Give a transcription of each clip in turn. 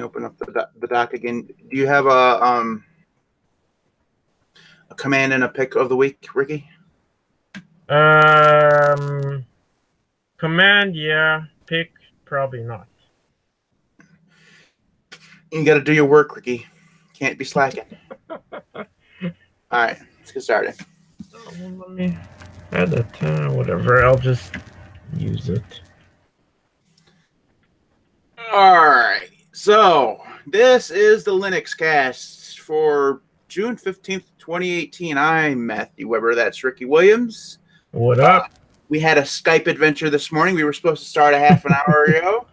Open up the doc again. Do you have a command and a pick of the week, Ricky? Command, yeah. Pick, probably not. You got to do your work, Ricky. Can't be slacking. All right, let's get started. Let me add it. Whatever, I'll just use it. All right, so this is the Linux Cast for June 15th, 2018. I'm Matthew Weber. That's Ricky Williams. What up? We had a Skype adventure this morning. We were supposed to start a half an hour ago.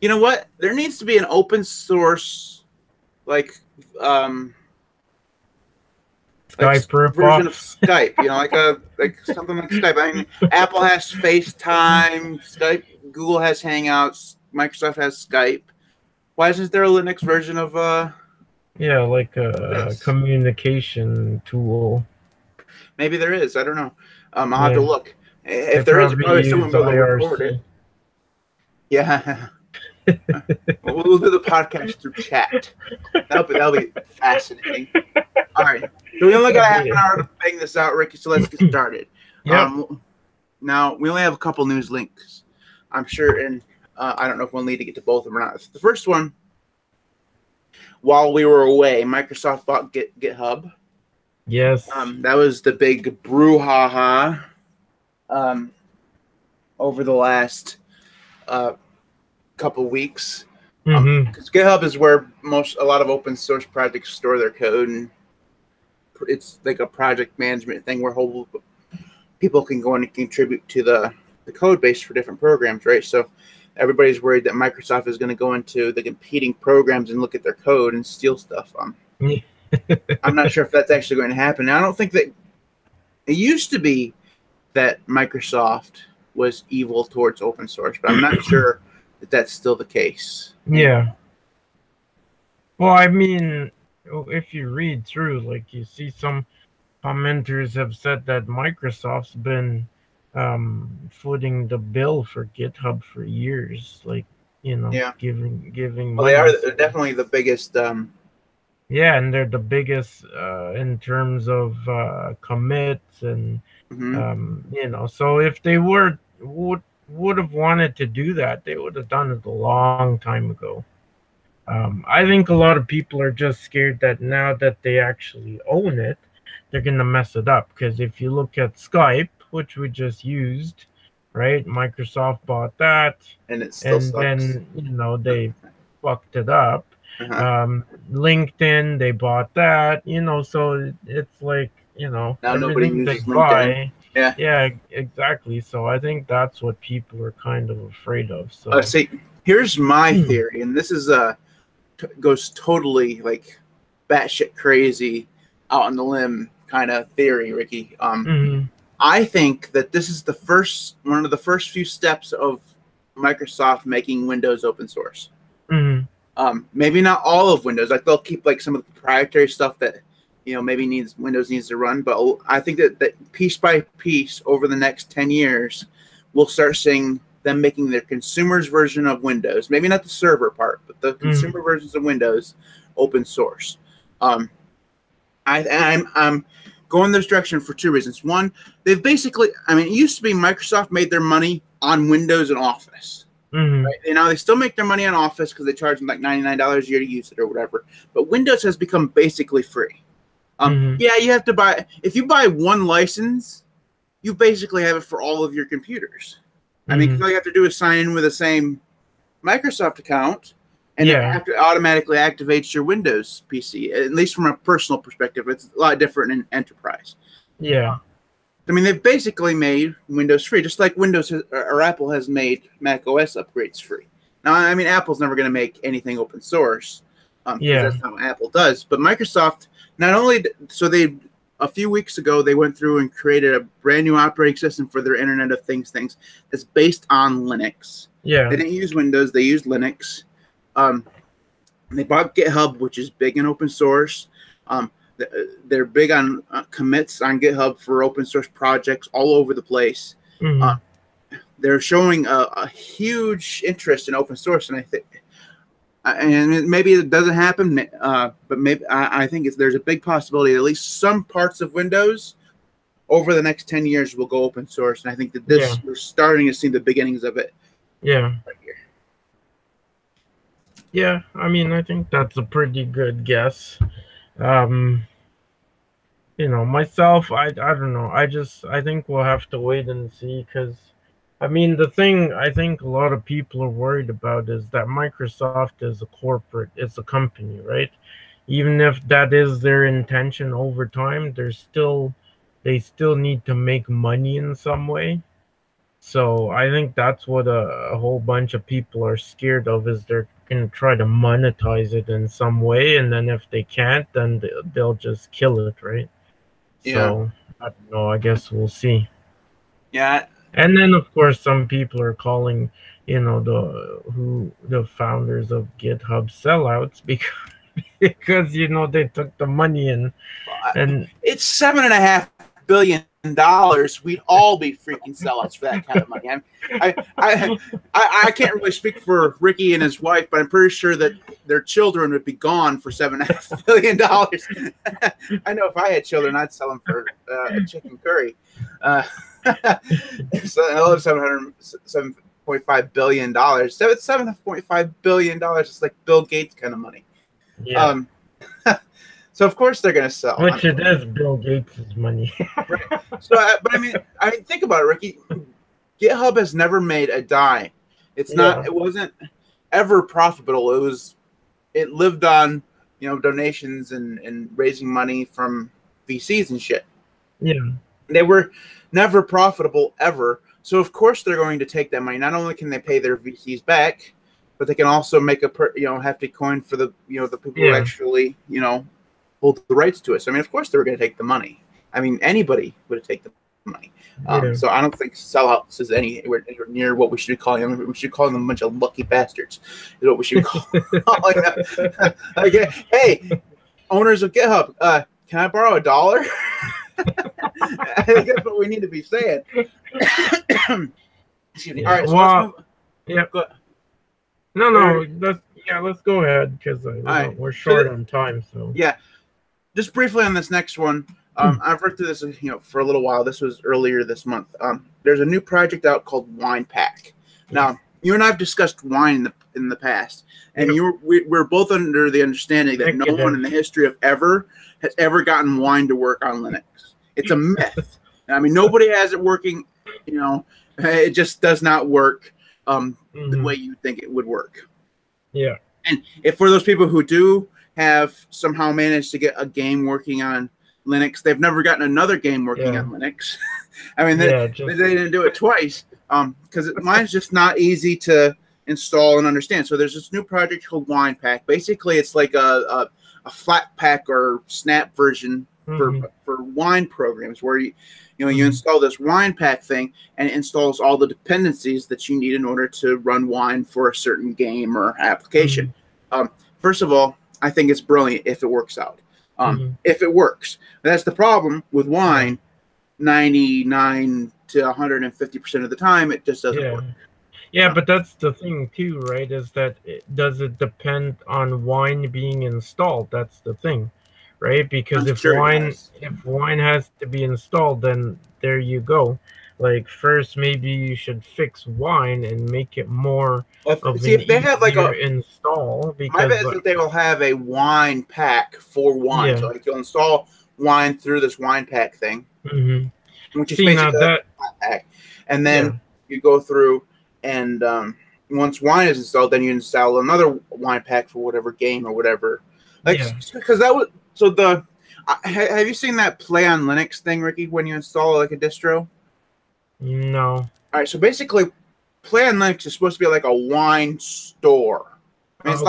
You know what? There needs to be an open source, like Skype version of Skype. You know, like something like Skype. I mean, Apple has FaceTime, Skype. Google has Hangouts. Microsoft has Skype. Why isn't there a Linux version of Yeah, like a communication tool. Maybe there is. I don't know. I'll have to look. If there is, probably someone will record it. Yeah. We'll do the podcast through chat. That'll be fascinating. All right. So we only got half an hour to bang this out, Ricky, so let's get started. Yep. Now, we only have a couple news links, I'm sure, and I don't know if we'll need to get to both of them or not. The first one, while we were away, Microsoft bought GitHub. Yes. That was the big brouhaha over the last couple weeks. Because GitHub is where a lot of open source projects store their code, and it's like a project management thing where people can go in and contribute to the code base for different programs, right? So everybody's worried that Microsoft is going to go into the competing programs and look at their code and steal stuff. I'm not sure if that's actually going to happen. I don't think that it used to be that Microsoft was evil towards open source, but I'm not sure that that's still the case. Yeah. Well, I mean, if you read through, like, you see some commenters have said that Microsoft's been footing the bill for GitHub for years, like, you know, giving well, money. They're definitely the biggest. Yeah, and they're the biggest in terms of commits and you know. So if they would have wanted to do that, they would have done it a long time ago. I think a lot of people are just scared that now that they actually own it, they're gonna mess it up. Because if you look at Skype, which we just used, right? Microsoft bought that, and it still sucks. Then they fucked it up. LinkedIn, they bought that, so it's like, now nobody uses LinkedIn. Buy. Yeah, exactly. So I think that's what people are kind of afraid of. So see, here's my theory, and this is goes totally like batshit crazy, out on the limb kind of theory, Ricky. I think that this is one of the first few steps of Microsoft making Windows open source. Maybe not all of Windows. Like, they'll keep like some of the proprietary stuff that maybe Windows needs to run. But I think that piece by piece over the next 10 years, we'll start seeing them making their consumers version of Windows. Maybe not the server part, but the consumer versions of Windows open source. I'm going this direction for two reasons. One, they've basically, it used to be Microsoft made their money on Windows and Office. Right? They still make their money on Office because they charge them like $99 a year to use it or whatever. But Windows has become basically free. Yeah, you have to buy. If you buy one license, you basically have it for all of your computers. All you have to do is sign in with the same Microsoft account, and it automatically activates your Windows PC. At least from a personal perspective, it's a lot different in enterprise. Yeah. They've basically made Windows free, just like Apple has made Mac OS upgrades free. Now, Apple's never going to make anything open source. That's not what Apple does. But Microsoft, not only, a few weeks ago, they went through and created a brand new operating system for their Internet of Things that's based on Linux. Yeah. They didn't use Windows, they used Linux. They bought GitHub, which is big in open source. They're big on commits on GitHub for open source projects all over the place. they're showing a huge interest in open source, and I think, and maybe it doesn't happen, but maybe I think there's a big possibility that at least some parts of Windows over the next 10 years will go open source, and I think that we're starting to see the beginnings of it. Yeah. Right here. Yeah, I mean, I think that's a pretty good guess. Myself, I don't know. I think we'll have to wait and see, because, I mean, the thing I think a lot of people are worried about is that Microsoft is a corporate, it's a company, right? Even if that is their intention over time, they still need to make money in some way. So I think that's what a whole bunch of people are scared of, is they're going to try to monetize it in some way, and then if they can't, then they'll just kill it, right? Yeah. So I don't know. I guess we'll see. Yeah. And then of course some people are calling, the founders of GitHub sellouts because they took the money and it's $7.5 billion. We'd all be freaking sellouts for that kind of money. I can't really speak for Ricky and his wife, but I'm pretty sure that their children would be gone for $7.5 billion. I know if I had children, I'd sell them for a chicken curry. So I love $7.5 billion. $7.5 billion is like Bill Gates kind of money. Yeah. So of course they're going to sell. Which it is Bill Gates' money. Right. So, but I mean, think about it, Ricky. GitHub has never made a dime. It's not. It wasn't ever profitable. It lived on donations and raising money from VCs and shit. Yeah. They were never profitable ever. So of course they're going to take that money. Not only can they pay their VCs back, but they can also make a hefty coin for the the people who actually hold the rights to it. So I mean, of course they were going to take the money. I mean, anybody would have taken the money. So I don't think sellouts is anywhere near what we should be calling them. We should call them a bunch of lucky bastards. Is what we should call them. Like, hey, owners of GitHub, can I borrow $1? I think that's what we need to be saying. Excuse me. All right. So let's move. No. Let's go ahead, because we're short on time. So yeah. Just briefly on this next one, I've worked through this, for a little while. This was earlier this month. There's a new project out called WinePack. Now, you and I have discussed wine in the past, and we're both under the understanding that no one in the history of has ever gotten wine to work on Linux. It's a myth. I mean, nobody has it working. It just does not work the way you think it would work. Yeah. And if for those people who do have somehow managed to get a game working on Linux, they've never gotten another game working on Linux. I mean, they didn't do it twice because mine's just not easy to install and understand. So there's this new project called WinePack. Basically, it's like a Flatpak or Snap version for wine programs, where you install this WinePack thing, and it installs all the dependencies that you need in order to run wine for a certain game or application. First of all, I think it's brilliant if it works out. If it works. That's the problem with wine. 99 to 150% of the time, it just doesn't work. Yeah, but that's the thing too, right? Is that does it depend on wine being installed? That's the thing, right? Because if wine has to be installed, then there you go. Like, first, maybe you should fix wine and make it more if they have like a install. Because my bet is that they will have a wine pack for wine. So like you'll install wine through this WinePack thing, which is basically a pack, and then you go through and once wine is installed, then you install another WinePack for whatever game or whatever. Because that was have you seen that Play on Linux thing, Ricky? When you install like a distro. No. All right, so basically, Play on Linux is supposed to be like a wine store. I mean, it's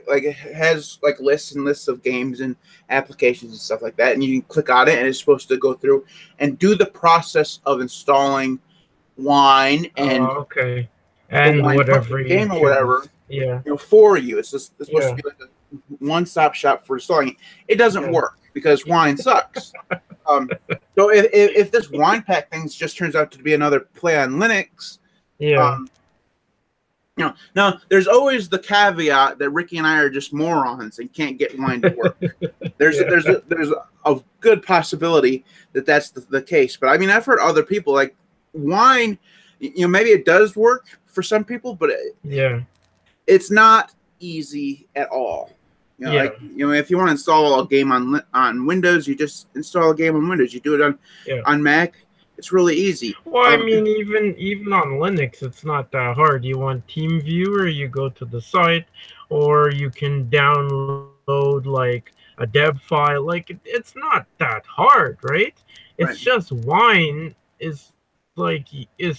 like it has like lists and lists of games and applications and stuff like that, and you can click on it, and it's supposed to go through and do the process of installing wine and and whatever game or whatever, for you. It's supposed to be like a one-stop shop for installing it. It doesn't work because wine sucks. So if this wine pack thing just turns out to be another play on Linux, now there's always the caveat that Ricky and I are just morons and can't get wine to work. There's a good possibility that that's the case. But I mean, I've heard other people like wine. Maybe it does work for some people, but it's not easy at all. If you want to install a game on Windows, you just install a game on Windows. You do it on Mac. It's really easy. Well, I mean, even on Linux, it's not that hard. You want TeamViewer, you go to the site, or you can download like a deb file. Like it's not that hard, right? It's just Wine is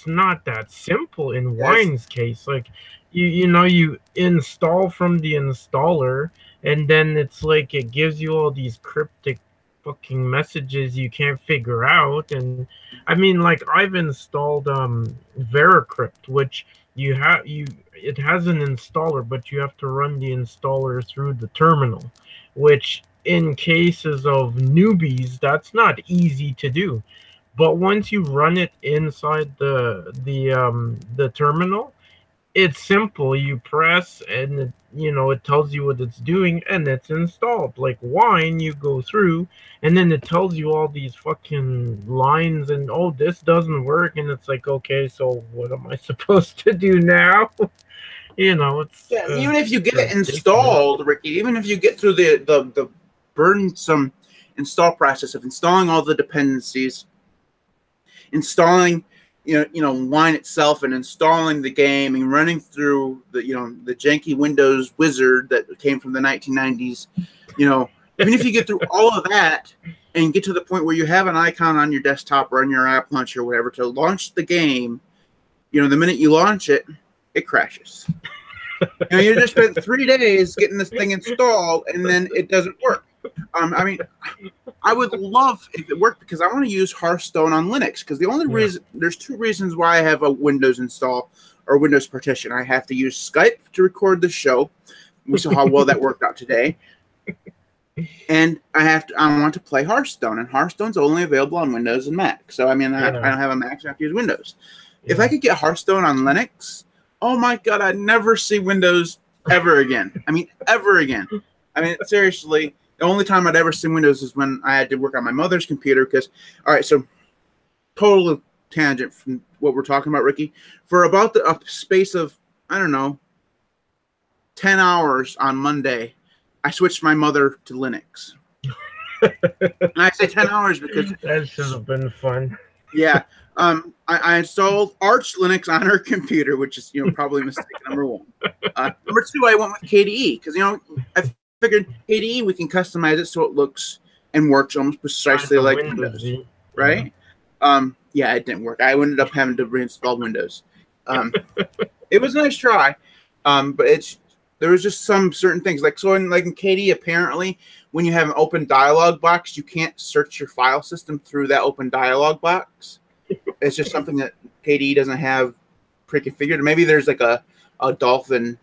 not that simple in Wine's case. Like you install from the installer, and then it's like it gives you all these cryptic fucking messages you can't figure out. And I mean, like, I've installed Veracrypt, which it has an installer, but you have to run the installer through the terminal, which in cases of newbies, that's not easy to do. But once you run it inside the terminal, it's simple. You press and it tells you what it's doing, and it's installed. Like Wine, you go through and then it tells you all these fucking lines and this doesn't work, and it's like, okay, so what am I supposed to do now? It's even if you get it installed, Ricky, even if you get through the burdensome install process of installing all the dependencies, installing Wine itself, and installing the game and running through the janky Windows wizard that came from the 1990s, even if you get through all of that and get to the point where you have an icon on your desktop or on your app launcher or whatever to launch the game, the minute you launch it, it crashes. You just spent 3 days getting this thing installed, and then it doesn't work. I mean, I would love if it worked, because I want to use Hearthstone on Linux. Because the only reason, there's 2 reasons why I have a Windows install or Windows partition. I have to use Skype to record the show. We saw how well that worked out today. And I want to play Hearthstone, and Hearthstone's only available on Windows and Mac. So I mean, I don't have a Mac, so I have to use Windows. If I could get Hearthstone on Linux, oh my God, I'd never see Windows ever again. I mean, ever again. I mean, seriously. The only time I'd ever seen Windows is when I had to work on my mother's computer. Because, all right, so total tangent from what we're talking about, Ricky. For about a space of, I don't know, 10 hours on Monday, I switched my mother to Linux. And I say 10 hours because that should have been fun. Yeah. I installed Arch Linux on her computer, which is probably mistake number 1. Number 2, I went with KDE because I figured KDE we can customize it so it looks and works almost precisely like Windows, right? Yeah, it didn't work. I ended up having to reinstall Windows. It was a nice try, but there was just some certain things in KDE. Apparently, when you have an open dialog box, you can't search your file system through that open dialog box. It's just something that KDE doesn't have pre-configured. Maybe there's like a Dolphin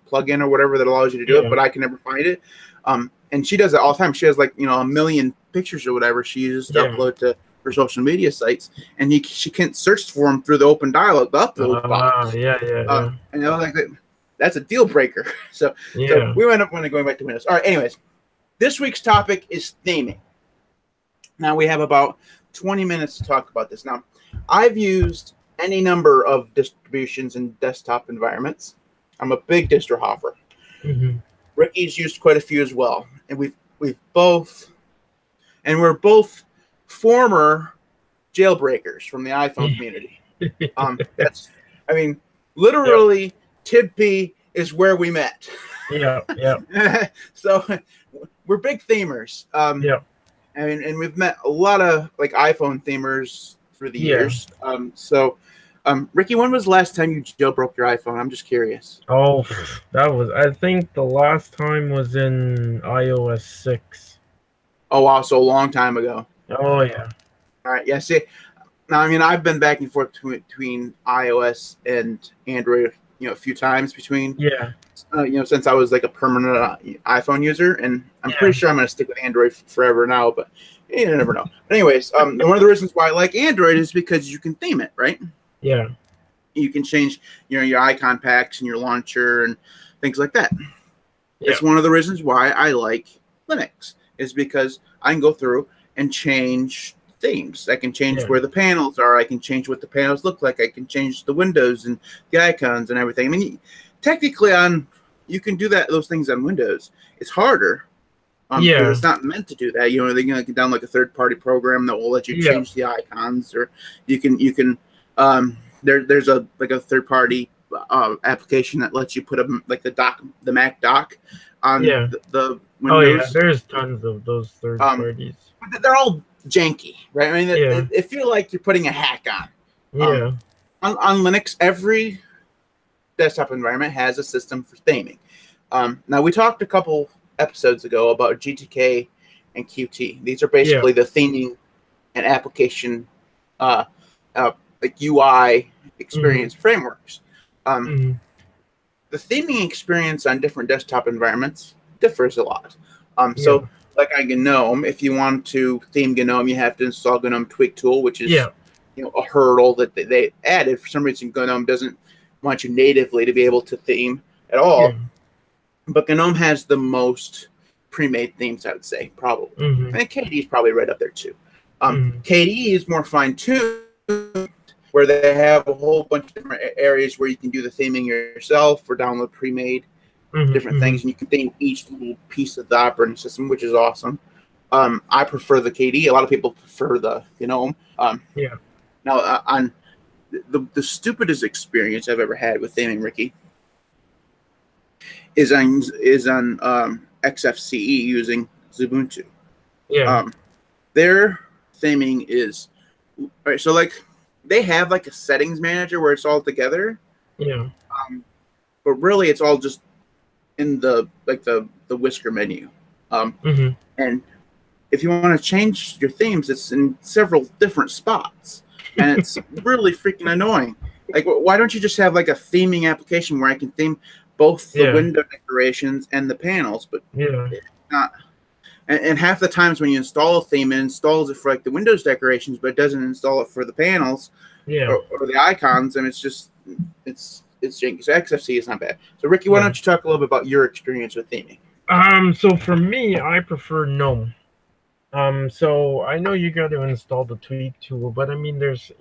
plugin or whatever that allows you to do it, but I can never find it. And she does it all the time. She has a million pictures or whatever she uses to upload to her social media sites, and she can't search for them through the open dialog, the upload box. And that's a deal breaker. So we end up going back to Windows. All right. Anyways, this week's topic is theming. Now we have about 20 minutes to talk about this. Now, I've used any number of distributions and desktop environments. I'm a big distro hopper. Mm-hmm. Ricky's used quite a few as well, and we're both former jailbreakers from the iPhone community. Literally, TibP is where we met. Yeah. So we're big themers. And we've met a lot of iPhone themers through the years. Ricky, when was the last time you jailbroke your iPhone? I'm just curious. Oh, I think the last time was in iOS 6. Oh, wow. So a long time ago. Oh, yeah. All right. Yeah. See, now, I've been back and forth between iOS and Android, a few times between. Yeah. Since I was a permanent iPhone user, and I'm pretty sure I'm going to stick with Android forever now. But You never know. But anyways, one of the reasons why I like Android is because you can theme it, right? Yeah. You can change, your icon packs and your launcher and things like that. Yeah. It's one of the reasons why I like Linux, is because I can go through and change themes. I can change where the panels are. I can change what the panels look like. I can change the windows and the icons and everything. I mean, technically, you can do those things on Windows. It's harder. Because it's not meant to do that. They're going to download like a third-party program that will let you change the icons, or you can. There's a third-party application that lets you put the Mac dock on the Windows. Oh yeah, there's tons of those third parties. They're all janky, right? I mean, they feel like you're putting a hack on. Yeah. On Linux, every desktop environment has a system for theming. Now we talked a couple episodes ago about GTK and Qt. These are basically the theming and application like UI experience frameworks. The theming experience on different desktop environments differs a lot. So like on GNOME, if you want to theme GNOME, you have to install GNOME Tweak Tool, which is a hurdle that they added. For some reason, GNOME doesn't want you natively to be able to theme at all. But GNOME has the most pre-made themes, I would say, probably. And KDE is probably right up there, too. KDE is more fine-tuned, where they have a whole bunch of different areas where you can do the theming yourself or download pre-made different things, and you can theme each little piece of the operating system, which is awesome. I prefer the KDE. A lot of people prefer the GNOME. Now, on the stupidest experience I've ever had with theming, Ricky, is on XFCE using Xubuntu. Their theming is so like they have like a settings manager where it's all together. But really, it's all just in the whisker menu. And if you want to change your themes, it's in several different spots, and it's really freaking annoying. Like, why don't you just have like a theming application where I can theme both the window decorations and the panels? But it's not. And half the times when you install a theme, it installs it for like the Windows decorations, but it doesn't install it for the panels or the icons, and it's just it's janky. So XFCE is not bad. So Ricky, why don't you talk a little bit about your experience with theming? So for me, I prefer GNOME. So I know you got to install the Tweak tool, but I mean, there's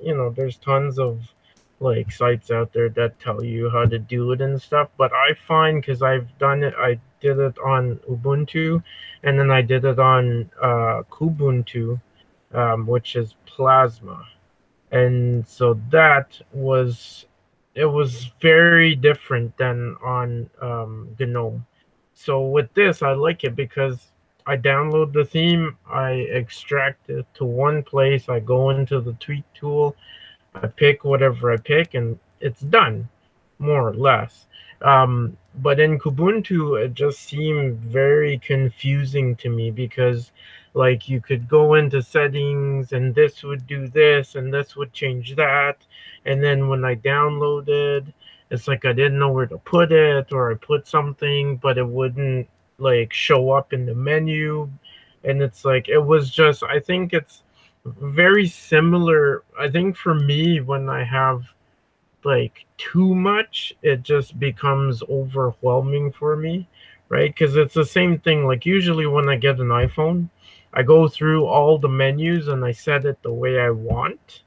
tons of like sites out there that tell you how to do it and stuff. But I find, because I've done it, I did it on Ubuntu, and then I did it on Kubuntu, which is Plasma, and so it was very different than on GNOME. So with this, I like it because I download the theme, I extract it to one place, I go into the Tweak tool, I pick whatever I pick, and it's done, more or less. But in Kubuntu, it just seemed very confusing to me because, like, you could go into settings, and this would do this, and this would change that. And then when I downloaded, it's like I didn't know where to put it, or I put something, but it wouldn't, like, show up in the menu. And it's like, it was just, I think it's very similar. I think for me, when I have like too much, it just becomes overwhelming for me, right? Because it's the same thing. Like, usually when I get an iPhone, I go through all the menus and I set it the way I want.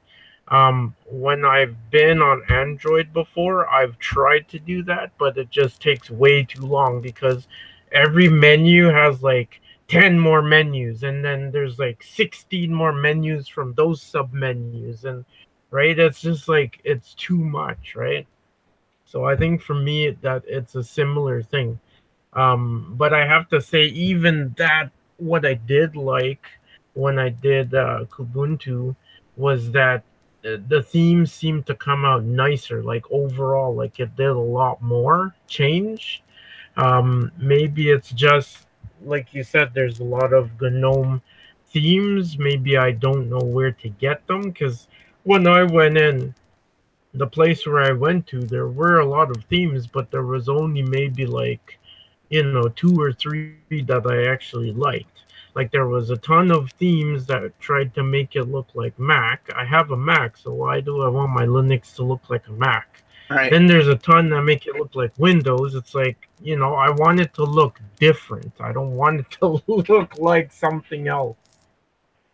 When I've been on Android before, I've tried to do that, but it just takes way too long because every menu has like 10 more menus, and then there's like 16 more menus from those sub menus, and right, it's just like, it's too much, right? So I think for me that it's a similar thing. But I have to say, even that, what I did like when I did Kubuntu was that the themes seemed to come out nicer, like overall, like it did a lot more change. Maybe it's just like you said, there's a lot of GNOME themes. Maybe I don't know where to get them, because when I went in, the place where I went to, there were a lot of themes, but there was only maybe like, 2 or 3 that I actually liked. like there was a ton of themes that tried to make it look like Mac. I have a Mac, so why do I want my Linux to look like a Mac? Right. Then there's a ton that make it look like Windows. It's like, you know, I want it to look different. I don't want it to look like something else,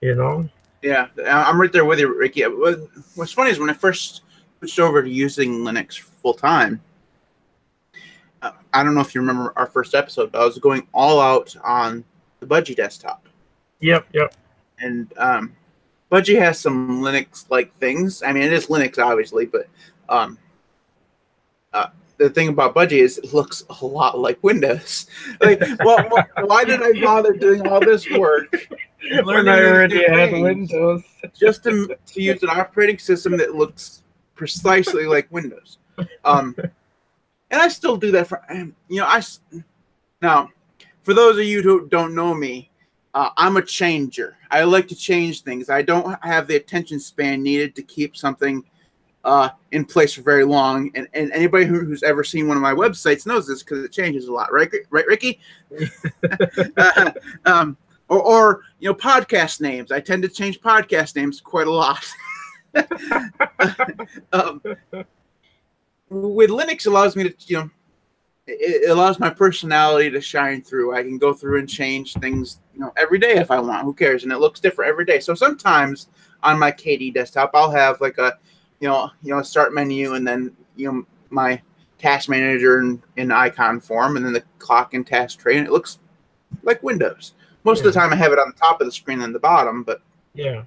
you know? Yeah, I'm right there with you, Ricky. What's funny is when I first switched over to using Linux full time, I don't know if you remember our first episode, but I was going all out on the Budgie desktop. Yep. And Budgie has some Linux-like things. I mean, it is Linux, obviously, but the thing about Budgie is it looks a lot like Windows. Like, well, why did I bother doing all this work when I already had Windows just to use an operating system that looks precisely like Windows? And I still do that for, you know, now, for those of you who don't know me, I'm a changer. I like to change things. I don't have the attention span needed to keep something in place for very long. And anybody who's ever seen one of my websites knows this because it changes a lot, right, Ricky? Or you know, podcast names. I tend to change podcast names quite a lot. With Linux, allows me to, you know, it allows my personality to shine through. I can go through and change things, you know, every day if I want. Who cares? And it looks different every day. So sometimes on my KDE desktop, I'll have like a, you know, start menu, and then, you know, my task manager in icon form, and then the clock and task tray, and it looks like Windows. Most of the time, I have it on the top of the screen and the bottom, but yeah,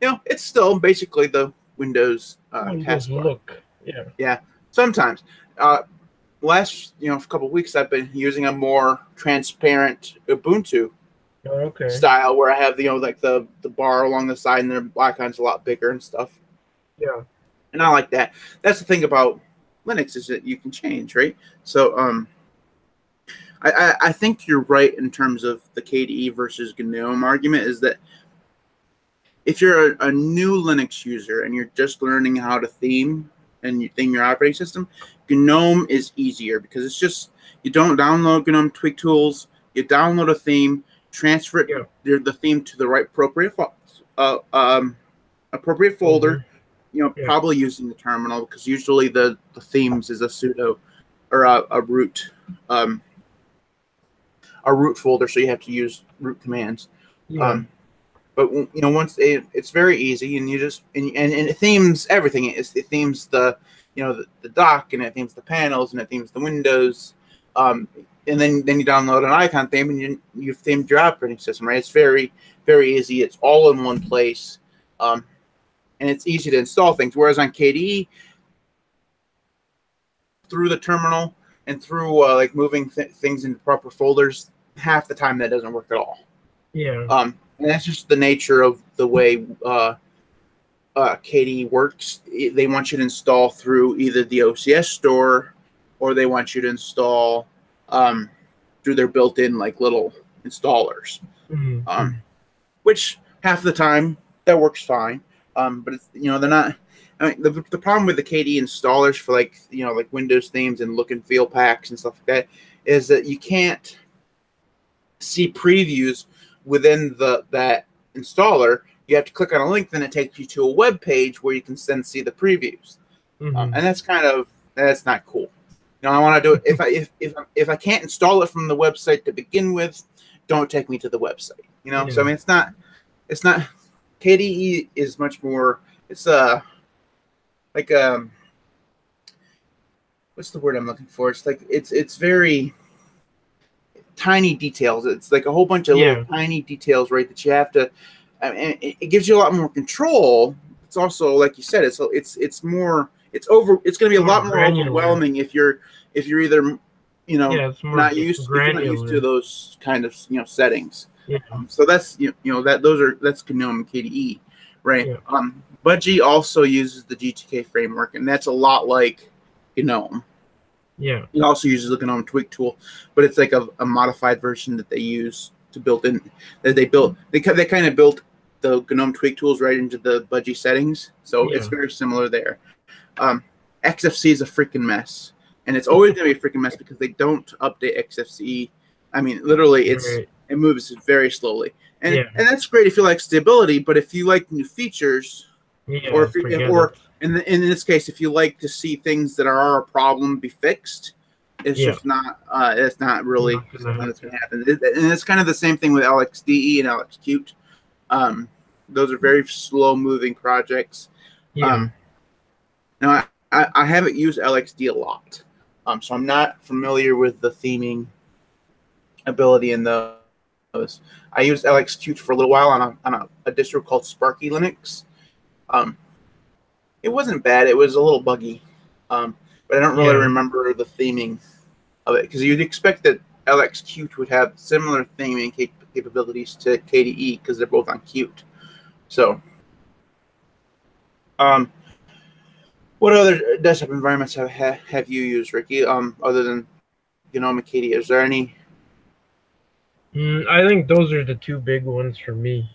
you know, it's still basically the Windows taskbar. Look. Yeah. Sometimes. Last, you know, a couple of weeks, I've been using a more transparent Ubuntu style, where I have, you know, like the bar along the side, and their icon's a lot bigger and stuff. Yeah. And I like that. That's the thing about Linux, is that you can change, right? So I think you're right in terms of the KDE versus GNOME argument, is that if you're a new Linux user and you're just learning how to theme and you theme your operating system, GNOME is easier because it's just, you don't download GNOME Tweak Tools, you download a theme, transfer it, the theme to the right appropriate folder, you know, probably using the terminal, because usually the themes is a sudo or a root folder, so you have to use root commands. But you know, once it's very easy, and you just and it themes everything. It themes the, you know, the dock, and it themes the panels, and it themes the windows, and then you download an icon theme, and you've themed your operating system, right? It's very, very easy. It's all in one place, and it's easy to install things. Whereas on KDE, through the terminal and through like moving things into proper folders, half the time that doesn't work at all. Yeah. And that's just the nature of the way KDE works. They want you to install through either the OCS store, or they want you to install through their built-in like little installers, which half the time that works fine. But it's, you know, they're not. I mean, the problem with the KDE installers for, like, you know, like Windows themes and look and feel packs and stuff like that, is that you can't see previews within that installer. You have to click on a link, then it takes you to a web page where you can then see the previews, and that's not cool. You know, I want to do it if I can't install it from the website to begin with, don't take me to the website. You know, so I mean, it's not KDE is much more. It's like what's the word I'm looking for? It's like it's very tiny details. It's like a whole bunch of little tiny details, right? That you have to. I mean, it gives you a lot more control. It's also, like you said, it's more. It's going to be a lot more overwhelming if you're either, you know, not used to those kind of, you know, settings. So that's that's GNOME and KDE, right? Budgie also uses the GTK framework, and that's a lot like GNOME. Yeah. It also uses the GNOME Tweak tool, but it's like a modified version that they use to build in. That they built. They kind of built the GNOME Tweak tools right into the Budgie settings, so it's very similar there. XFCE is a freaking mess, and it's always going to be a freaking mess because they don't update XFCE. I mean, literally, It moves very slowly, and Yeah. and that's great if you like stability. But if you like new features, Yeah, or if you, forget or it. in this case, if you like to see things that are a problem be fixed, it's Yeah. just not. It's not really Not gonna something that's happen. going to happen. And it's kind of the same thing with LXDE and LXQt. Those are very slow moving projects. Yeah. Now I haven't used LXD a lot, so I'm not familiar with the theming ability in those. I used LXQt for a little while on a distro called Sparky Linux. Um, it wasn't bad. It was a little buggy, but I don't really Yeah. remember the theming of it because you'd expect that LXQt would have similar theming capabilities to KDE because they're both on Qt. So, what other desktop environments have you used, Ricky? Other than GNOME and KDE, is there any? I think those are the two big ones for me.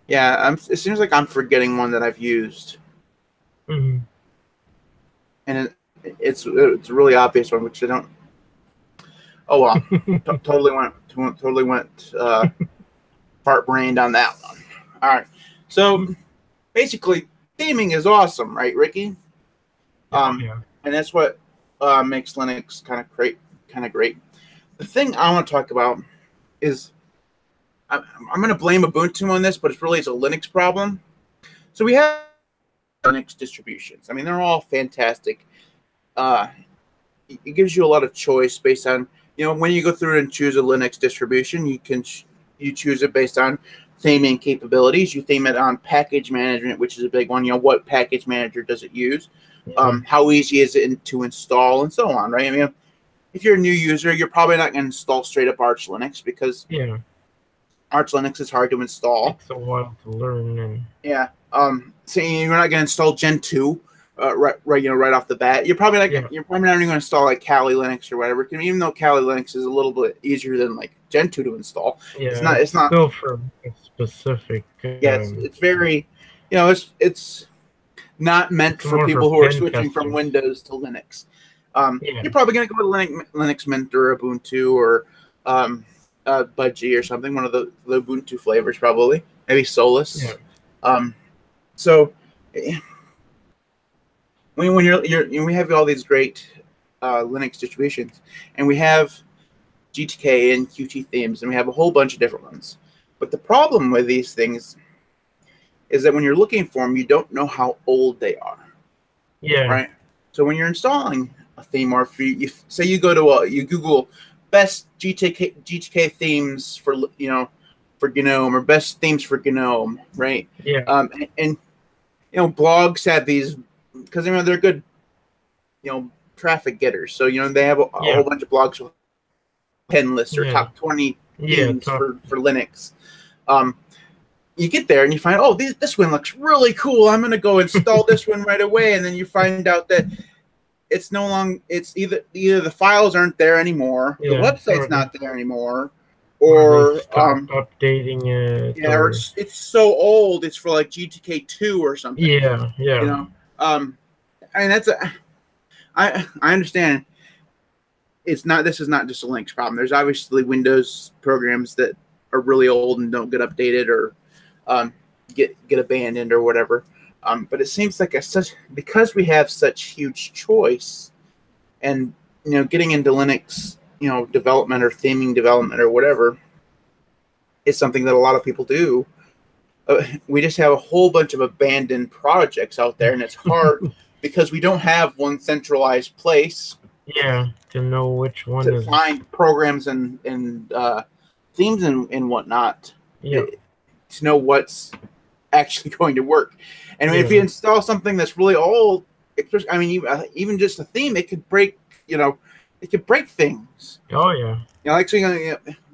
Yeah, it seems like I'm forgetting one that I've used, Mm-hmm. and it's a really obvious one, which I don't. Oh well, totally went part brained on that one. All right, so basically, theming is awesome, right, Ricky? Yeah. And that's what makes Linux kind of great. The thing I want to talk about is I'm going to blame Ubuntu on this, but it's a Linux problem. So we have Linux distributions. I mean, they're all fantastic. It gives you a lot of choice based on, when you go through and choose a Linux distribution, you choose it based on theming capabilities. You theme it on package management, which is a big one. What package manager does it use? How easy is it to install, and so on, right? I mean, if you're a new user, you're probably not going to install straight up Arch Linux because Arch Linux is hard to install. It takes a while to learn. Yeah. So you're not going to install Gen 2 right off the bat. You're probably not even going to install like Kali Linux or whatever. Even though Kali Linux is a little bit easier than like Gen 2 to install. Yeah, it's not still for specific. It's very, it's not meant for people who are switching from Windows to Linux. You're probably going to go with Linux Mint or Ubuntu or Budgie or something, one of the Ubuntu flavors, probably maybe Solus. So when we have all these great Linux distributions, and we have GTK and Qt themes, and we have a whole bunch of different ones. But the problem with these things is that when you're looking for them, you don't know how old they are. Yeah. Right. So when you're installing a theme, or if you say you go to you Google best GTK themes for GNOME, or best themes for GNOME, right? Yeah. And blogs have these because they're good, traffic getters. So they have a whole bunch of blogs with 10 lists or top 20 themes for Linux. You get there and you find, this one looks really cool. I'm going to go install this one right away. And then you find out that it's no longer, it's either the files aren't there anymore, the website's not there anymore, or updating it. Yeah, or it's so old, it's for like GTK 2 or something. Yeah. I mean, I understand this is not just a Linux problem. There's obviously Windows programs that are really old and don't get updated or get abandoned or whatever. But it seems like because we have such huge choice, and getting into Linux, development or theming development or whatever, is something that a lot of people do. We just have a whole bunch of abandoned projects out there, and it's hard because we don't have one centralized place. Yeah, to know which one to find programs and themes and whatnot. Yeah. To know what's actually going to work. And if you install something that's really old, even just a theme, it could break. It could break things. Oh yeah.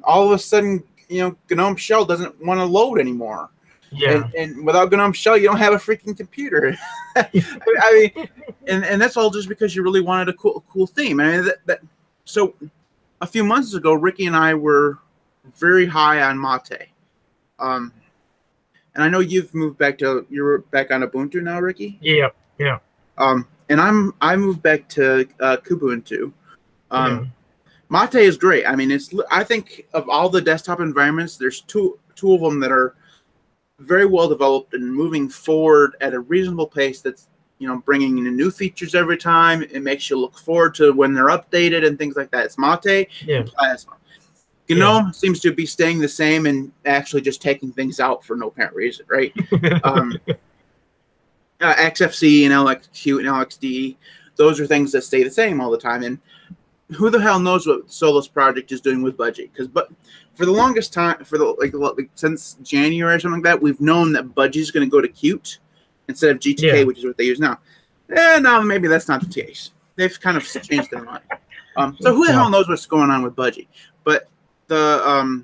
All of a sudden, GNOME Shell doesn't want to load anymore. Yeah. And without GNOME Shell, you don't have a freaking computer. I mean, and that's all just because you really wanted a cool theme. I mean, so a few months ago, Ricky and I were very high on Mate. And I know you're back on Ubuntu now, Ricky? Yeah. And I moved back to Kubuntu. Mate is great. I mean, I think of all the desktop environments, there's two of them that are very well developed and moving forward at a reasonable pace. That's bringing in new features every time. It makes you look forward to when they're updated and things like that. It's Mate and Plasma. GNOME seems to be staying the same and actually just taking things out for no apparent reason, right? XFC and LXQ and LXD, those are things that stay the same all the time. And who the hell knows what Solus Project is doing with Budgie? But for the longest time, since January or something like that, we've known that Budgie is going to go to Qt instead of GTK, which is what they use now. No, maybe that's not the case. They've kind of changed their mind. So who the hell knows what's going on with Budgie? But the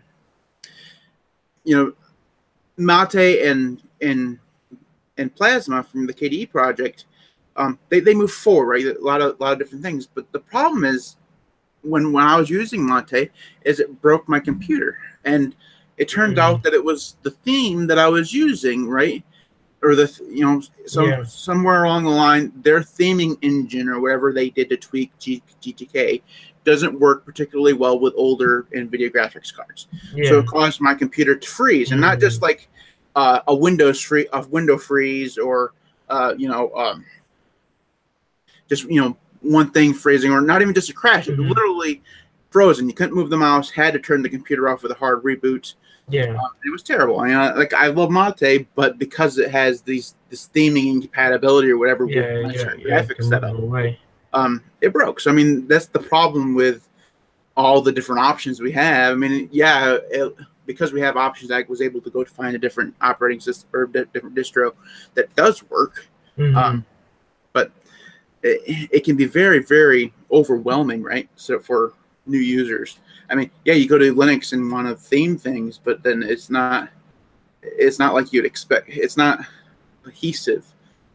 Mate and Plasma from the KDE project, they move forward, right? A lot of different things. But the problem is, when I was using Mate, is it broke my computer, and it turned out that it was the theme that I was using, right? Or somewhere along the line, their theming engine or whatever they did to tweak GTK doesn't work particularly well with older NVIDIA graphics cards. So it caused my computer to freeze, and not just like a window freeze or just one thing freezing, or not even just a crash. It literally frozen. You couldn't move the mouse. Had to turn the computer off with a hard reboot. It was terrible. I mean, I love Mate, but because it has this theming incompatibility or whatever with my graphics setup, it broke. So I mean, that's the problem with all the different options we have. I mean, because we have options, I was able to go to find a different operating system or different distro that does work. But it can be very, very overwhelming, right? So for new users, I mean, you go to Linux and want to theme things, but then it's not like you'd expect. It's not cohesive,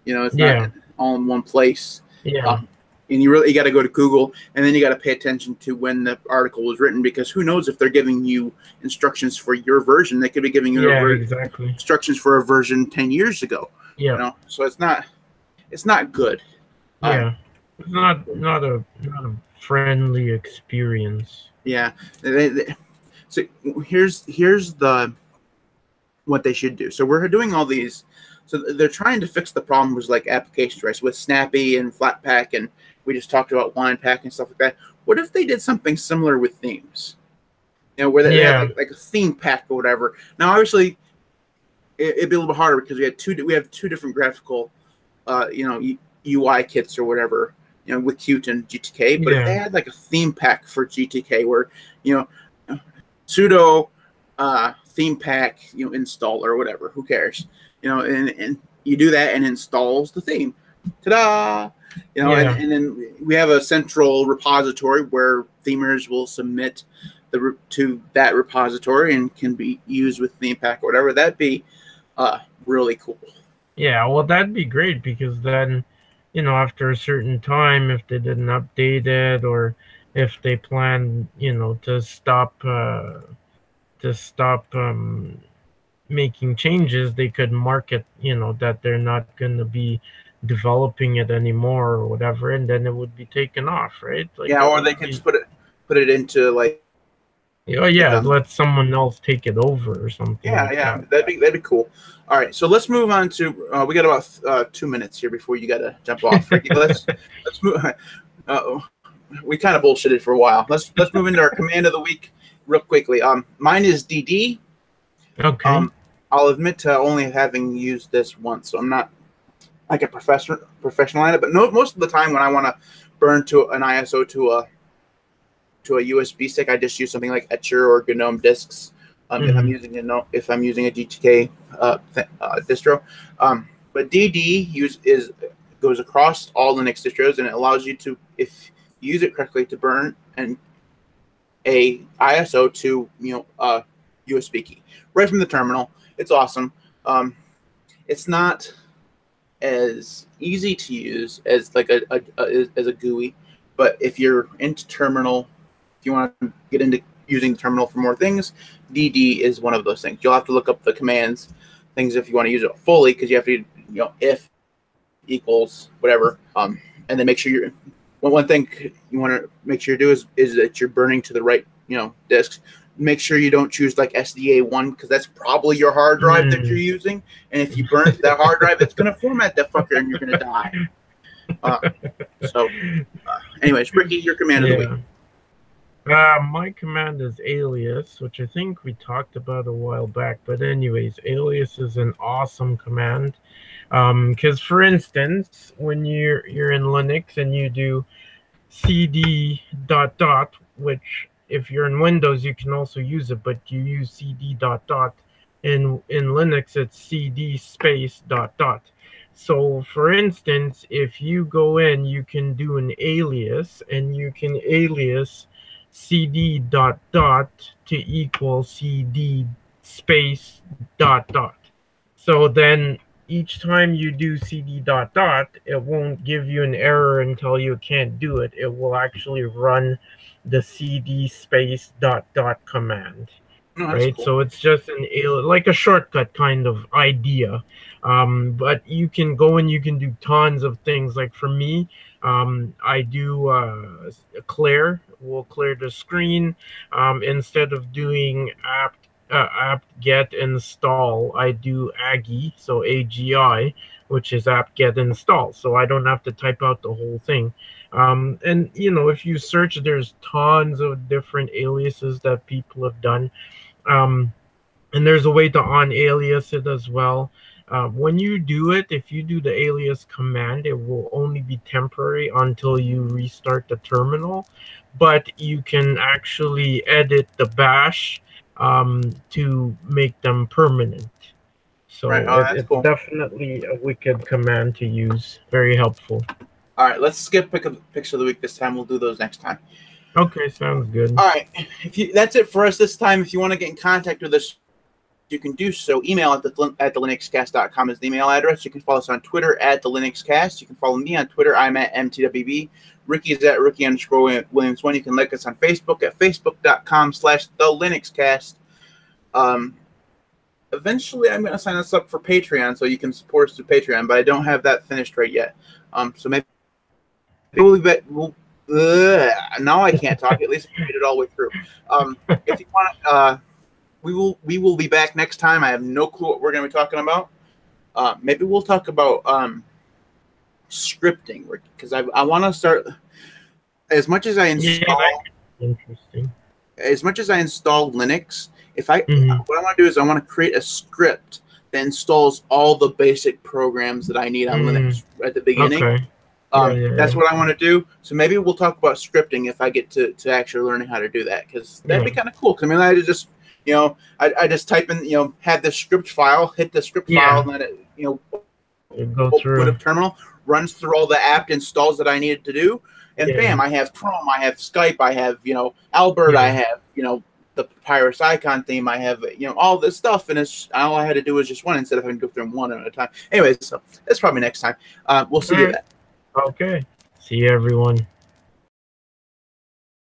it's not all in one place. And you got to go to Google, and then you got to pay attention to when the article was written, because who knows if they're giving you instructions for your version. They could be giving you instructions for a version 10 years ago. So it's not good. It's not a friendly experience. So here's what they should do. So we're doing all these. So they're trying to fix the problem with like applications, right? So with Snappy and Flatpak, and we just talked about WinePack and stuff like that. What if they did something similar with themes? Where they have like a theme pack or whatever. Now, obviously, it'd be a little bit harder because we have two different graphical, UI kits or whatever, with Qt and GTK. But if they had like a theme pack for GTK, where sudo theme pack install or whatever, who cares? And you do that and installs the theme. Ta-da! And then we have a central repository where themers will submit to that repository and can be used with theme pack or whatever. That'd be really cool. Well, that'd be great, because then, after a certain time, if they didn't update it, or if they plan, to stop making changes, they could mark it, that they're not going to be developing it anymore or whatever, and then it would be taken off, right? Or they could just put it into like let someone else take it over or something. That'd be cool. All right, so let's move on to we got about 2 minutes here before you got to jump off. let's move. We kind of bullshitted for a while. Let's move into our command of the week real quickly. Mine is DD. Okay. I'll admit to only having used this once, so I'm not like a professional at it. But most of the time, when I want to burn to an ISO to a USB stick, I just use something like Etcher or GNOME disks. If I'm using a GTK distro, but DD goes across all Linux distros, and it allows you to, if you use it correctly, to burn a ISO to a USB key right from the terminal. It's awesome. It's not as easy to use as like as a GUI, but if you're into terminal, if you want to get into using the terminal for more things, DD is one of those things. You'll have to look up the commands things if you want to use it fully, because you have to if equals whatever, and then make sure one thing you want to make sure you do is that you're burning to the right, disks. Make sure you don't choose like SDA1 because that's probably your hard drive that you're using. And if you burn that hard drive, it's going to format that fucker and you're going to die. Anyways, Ricky, your command of the week. My command is alias, which I think we talked about a while back. But anyways, alias is an awesome command. Because for instance, when you're in Linux and you do cd ... which if you're in Windows, you can also use it, but you use cd ... In Linux, it's cd space ... So for instance, if you go in, you can do an alias, and you can alias cd ... to equal cd space ... So then each time you do cd ... it won't give you an error and tell you can't do it. It will actually run the cd space ... command. Right, cool. So it's just like a shortcut kind of idea, but you can go and you can do tons of things. Like for me, I do clear. We'll clear the screen instead of doing apt get install. I do AGI, so AGI, which is apt get install, so I don't have to type out the whole thing. And if you search, there's tons of different aliases that people have done. And there's a way to unalias it as well. When you do it, if you do the alias command, it will only be temporary until you restart the terminal. But you can actually edit the bash to make them permanent. So it's cool. Definitely a wicked command to use. Very helpful. All right, let's skip picks of the week this time. We'll do those next time. Okay, sounds good. All right, that's it for us this time. If you want to get in contact with us, you can do so. Email at thelinuxcast.com is the email address. You can follow us on Twitter at thelinuxcast. You can follow me on Twitter. I'm at MTWB. Ricky is at Ricky_Williams1. You can like us on Facebook at facebook.com/thelinuxcast. Eventually, I'm going to sign us up for Patreon so you can support us through Patreon, but I don't have that finished right yet. So maybe now I can't talk. At least I made it all the way through. If you want, we will be back next time. I have no clue what we're going to be talking about. Maybe we'll talk about scripting, because I want to start. As much as I install, as much as I install Linux, what I want to do is I want to create a script that installs all the basic programs that I need on Linux at the beginning. Okay. That's what I want to do. So maybe we'll talk about scripting if I get to actually learning how to do that, because that'd be kind of cool. I mean, I just I just type in have the script file, hit the script file, and then it go through. Put a terminal, runs through all the apt installs that I needed to do, and bam, I have Chrome, I have Skype, I have Albert, I have the Papyrus icon theme, I have all this stuff, and all I had to do was just one instead of having to go through them one at a time. Anyways, so that's probably next time. We'll see you then. Okay. See you, everyone.